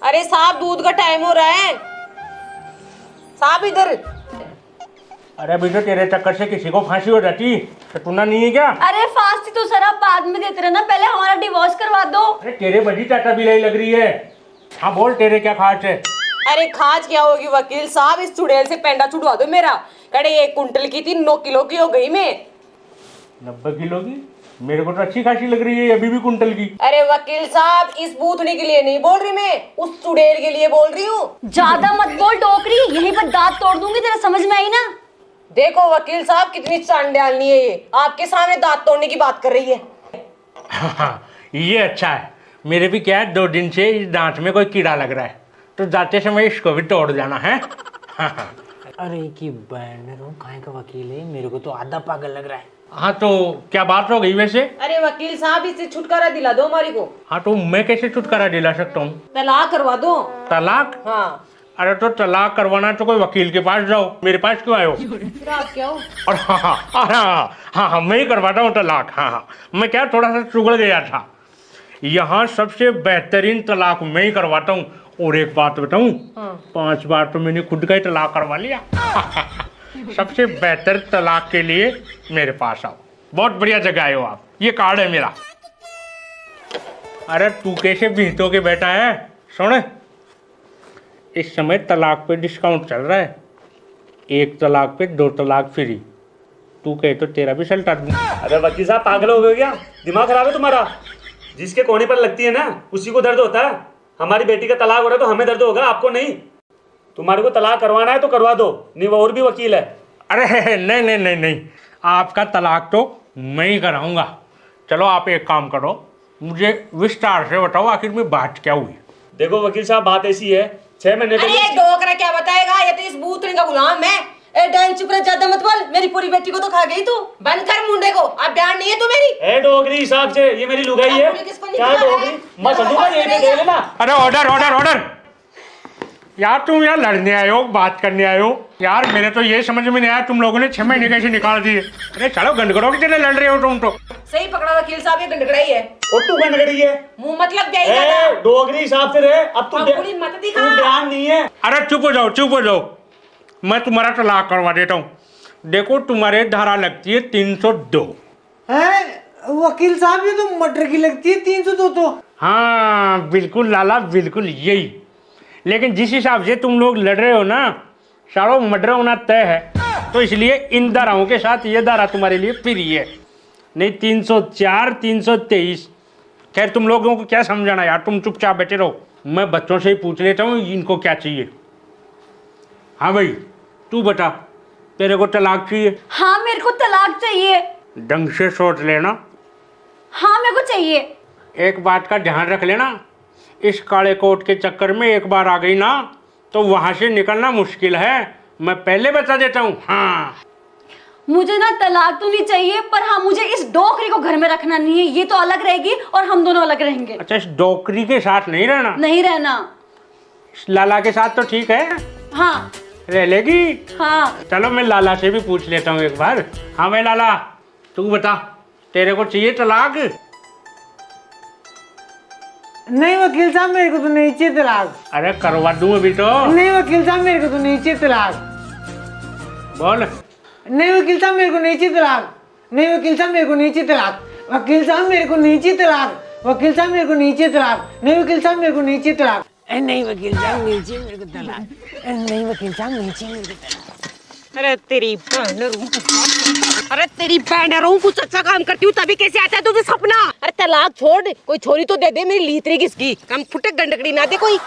अरे साहब दूध का टाइम हो रहा है साहब इधर। अरे बेटा तेरे चक्कर से किसी को फांसी हो जाती तो तुना नहीं है क्या? अरे फांसी तो सर आप बाद में देते रहना, पहले हमारा डिवोर्स करवा दो। अरे तेरे बड़ी चाटा बिलाई लग रही है। हाँ बोल तेरे क्या खास है? अरे खाज क्या होगी वकील साहब, इस चुड़ैल से पेंडा छुड़वा दो मेरा। कड़े 1 कुंटल की थी, 9 किलो की हो गई मैं। 90 किलो की? मेरे को तो अच्छी खासी लग रही है अभी भी कुंटल की। अरे वकील साहब इस बूथनी के लिए नहीं बोल रही मैं, उस चुड़ैल के लिए बोल रही हूँ। ज्यादा मत बोल डोकरी, यहीं पर दांत तोड़ दूंगी, तेरा समझ में आई ना? देखो वकील साहब कितनी चांडालनी है ये, आपके सामने दांत तोड़ने की बात कर रही है। ये अच्छा है। मेरे भी क्या है 2 दिन से इस दांत में कोई कीड़ा लग रहा है, तो जाते समय इसको भी तोड़ जाना है। अरे की बैंड काहे का वकील है, मेरे को तो आधा पागल लग रहा है। हाँ तो क्या बात हो गई वैसे? अरे वकील साहब इससे छुटकारा दिला दो हमारी को। हाँ तो मैं कैसे छुटकारा दिला सकता हूँ? तलाक करवा दो। तलाक? हाँ। अरे तो तलाक करवाना तो कोई वकील के पास जाओ, मेरे पास क्यों आए हो? फिर आप क्या हो? और हाँ मैं ही करवाता हूँ तलाक। हाँ मैं क्या थोड़ा सा चुगड़ गया था। यहाँ सबसे बेहतरीन तलाक मैं ही करवाता हूँ। और एक बात बताऊँ, 5 बार तो मैंने खुद का ही तलाक करवा लिया। सबसे बेहतर तलाक के लिए मेरे पास आओ, बहुत बढ़िया जगह आए हो आप। ये कार्ड है मेरा। अरे तू कैसे भीतों के बैठा है? सुन, इस समय तलाक पे डिस्काउंट चल रहा है, 1 तलाक पे 2 तलाक फ्री। तू कहे तो तेरा भी सल्टा दूं। अरे वकील साहब पागल हो गए क्या? दिमाग खराब है तुम्हारा? जिसके कोने पर लगती है ना उसी को दर्द होता है। हमारी बेटी का तलाक हो रहा है तो हमें दर्द होगा, आपको नहीं। तुम्हारे को तलाक करवाना है तो करवा दो, नहीं वो और भी वकील है। अरे नहीं, आपका तलाक तो मैं ही कराऊंगा। चलो आप एक काम करो, मुझे विस्तार से बताओ आखिर में बात क्या हुई। देखो वकील साहब बात ऐसी है, 6 महीने अरे ये डोकरा क्या बताएगा, ये तो इस बूथनी का गुलाम है। ए डाइन चुप रह, ज्यादा मत बोल, मेरी पूरी बेटी को तो खा गई तू। बंद कर मुंडे को, अब बयान नहीं है तू मेरी। ए डोगरी हिसाब से ये मेरी लुगाई है क्या? डोगरी मैं चलूंगा, ये दे लेना। अरे ऑर्डर यार, तुम यार लड़ने आए हो, बात करने आए हो यार? मेरे तो ये समझ में नहीं आया तुम लोगों ने 6 महीने कैसे निकाल दिए। अरे चलो गंडगड़ों की तरह लड़ रहे हो तुम तो। सही पकड़ा वकील साहब, ये गंडगड़ाई है। और तू गंडगड़ी है, मुंह मतलब जाएगा। डोगरी हिसाब से रहे। अब तू मत दिखा। बयान नहीं है। अरे चुप हो जाओ, मैं तुम्हारा तलाक करवा देता हूँ। देखो तुम्हारे धारा लगती है 302। हैं वकील साहब, ये तो मटर की लगती है 302 तो। हाँ बिल्कुल लाला, बिल्कुल यही। लेकिन जिस हिसाब से तुम लोग लड़ रहे हो ना, सारों मर्डर होना तय है, तो इसलिए इन धाराओं के साथ ये धारा तुम्हारे लिए फ्री है। नहीं 304, 323। खैर तुम लोगों को क्या समझाना यार, तुम चुपचाप बैठे रहो, मैं बच्चों से ही पूछ लेता हूँ इनको क्या चाहिए। हाँ भाई तू बता, तेरे को तलाक चाहिए? हाँ मेरे को तलाक चाहिए। ढंग से सोच लेना। हाँ मेरे को चाहिए। एक बात का ध्यान रख लेना, इस काले कोट के चक्कर में एक बार आ गई ना तो वहां से निकलना मुश्किल है, मैं पहले बता देता हूँ। हाँ मुझे ना तलाक तो नहीं चाहिए, पर हाँ मुझे इस डोकरी को घर में रखना नहीं है। ये तो अलग रहेगी और हम दोनों अलग रहेंगे। अच्छा, इस डोकरी के साथ नहीं रहना? नहीं रहना। इस लाला के साथ तो ठीक है, हाँ रह लेगी। हाँ चलो मैं लाला से भी पूछ लेता हूँ एक बार। हाँ भाई लाला, तू बता, तेरे को चाहिए तलाक? नहीं वकील साहब, मेरे को तो नहीं चाहिए तलाक। अरे करवा दूं अभी तो। नहीं वकील साहब, मेरे को तो नहीं चाहिए तलाक। बोल। नहीं वकील साहब, मेरे को नहीं चाहिए तलाक। नहीं वकील साहब, मेरे को नहीं चाहिए तलाक। वकील साहब मेरे को नहीं चाहिए तलाक। वकील साहब मेरे को नहीं चाहिए तलाक। नहीं वकील साहब, मेरे को नहीं चाहिए तलाक। नहीं वकील साहब, नहीं चाहिए मेरे को तलाक। नहीं वकील साहब, नहीं चाहिए मेरे को तलाक। अरे तेरी बहन कुछ अच्छा काम करती हूँ तभी कैसे आता है तुझे सपना? अरे तलाक छोड़, कोई छोरी तो दे दे, मेरी लीतरी किसकी? कम फुटे गंडकड़ी ना दे कोई।